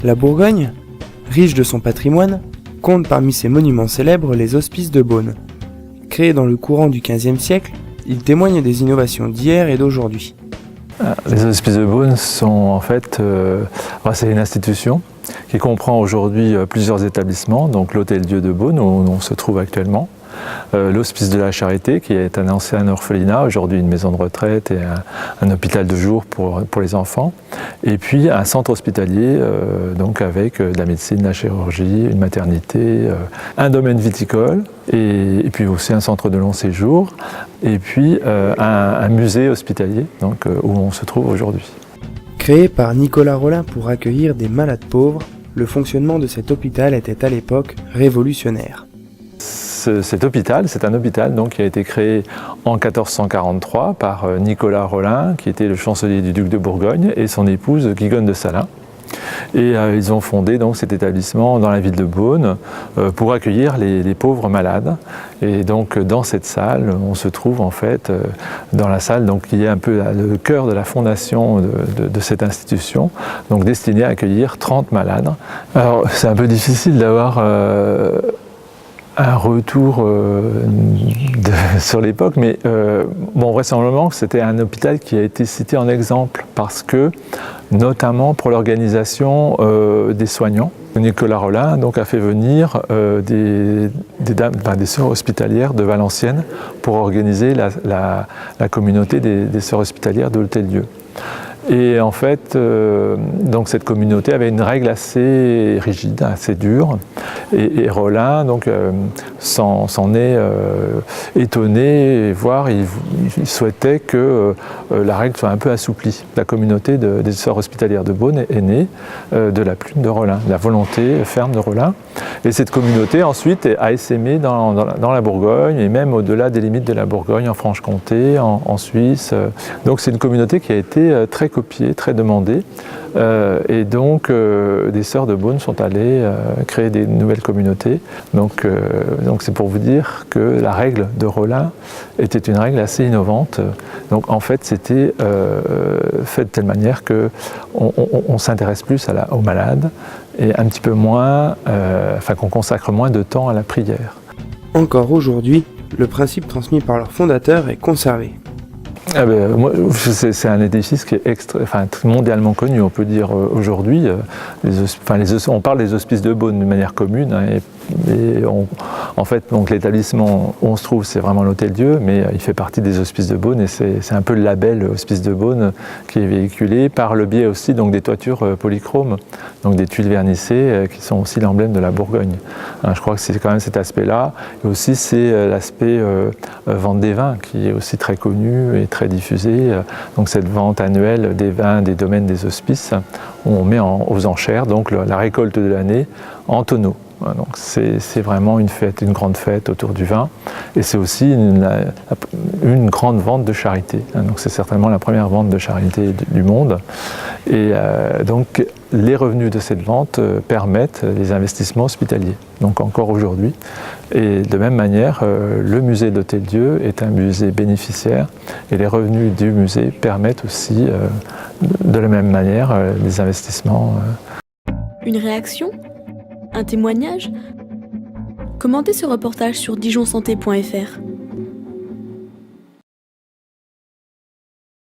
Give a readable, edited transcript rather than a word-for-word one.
La Bourgogne, riche de son patrimoine, compte parmi ses monuments célèbres les hospices de Beaune. Créés dans le courant du XVe siècle, ils témoignent des innovations d'hier et d'aujourd'hui. Les hospices de Beaune sont en fait c'est une institution qui comprend aujourd'hui plusieurs établissements, donc l'Hôtel-Dieu de Beaune où on se trouve actuellement, l'Hospice de la Charité qui est un ancien orphelinat, aujourd'hui une maison de retraite et un hôpital de jour pour les enfants, et puis un centre hospitalier donc avec de la médecine, de la chirurgie, une maternité, un domaine viticole et puis aussi un centre de long séjour et puis un musée hospitalier donc, où on se trouve aujourd'hui. Créé par Nicolas Rolin pour accueillir des malades pauvres, le fonctionnement de cet hôpital était à l'époque révolutionnaire. Cet hôpital, c'est un hôpital donc, qui a été créé en 1443 par Nicolas Rolin, qui était le chancelier du duc de Bourgogne, et son épouse Guigonne de Salins. Et ils ont fondé donc, cet établissement dans la ville de Beaune pour accueillir les pauvres malades. Et donc dans cette salle, on se trouve en fait dans la salle donc, qui est un peu le cœur de la fondation de cette institution, donc destinée à accueillir 30 malades. Alors c'est un peu difficile d'avoir un retour sur l'époque, mais vraisemblablement c'était un hôpital qui a été cité en exemple parce que, notamment pour l'organisation des soignants, Nicolas Rolin donc, a fait venir des sœurs hospitalières de Valenciennes pour organiser la communauté des sœurs hospitalières de l'Hôtel-Dieu. Et en fait, donc cette communauté avait une règle assez rigide, assez dure, et Rolin donc s'en est étonné, voire il souhaitait que la règle soit un peu assouplie. La communauté des sœurs hospitalières de Beaune est née de la plume de Rolin, de la volonté ferme de Rolin. Et cette communauté ensuite a essaimé dans la Bourgogne et même au-delà des limites de la Bourgogne, en Franche-Comté, en Suisse. Donc c'est une communauté qui a été très copiée, très demandée. Et donc des sœurs de Beaune sont allées créer des nouvelles communautés. Donc c'est pour vous dire que la règle de Rolin était une règle assez innovante. Donc en fait c'était fait de telle manière qu'on s'intéresse plus aux malades et un petit peu moins, qu'on consacre moins de temps à la prière. Encore aujourd'hui, le principe transmis par leur fondateur est conservé. C'est un édifice qui est mondialement connu, on peut dire aujourd'hui. On parle des hospices de Beaune de manière commune, hein, en fait, donc l'établissement où on se trouve, c'est vraiment l'Hôtel-Dieu, mais il fait partie des hospices de Beaune et c'est un peu le label Hospice de Beaune qui est véhiculé par le biais aussi donc, des toitures polychromes, donc des tuiles vernissées qui sont aussi l'emblème de la Bourgogne. Je crois que c'est quand même cet aspect-là. Et aussi, c'est l'aspect vente des vins qui est aussi très connu et très diffusé. Donc cette vente annuelle des vins des domaines des hospices, où on met aux enchères donc, la récolte de l'année en tonneaux. Donc c'est vraiment une fête, une grande fête autour du vin. Et c'est aussi une grande vente de charité. Donc c'est certainement la première vente de charité du monde. Et donc les revenus de cette vente permettent les investissements hospitaliers. Donc encore aujourd'hui. Et de même manière, le musée de l'Hôtel-Dieu est un musée bénéficiaire. Et les revenus du musée permettent aussi, de la même manière, les investissements. Une réaction ? Un témoignage ? Commentez ce reportage sur dijonsanté.fr.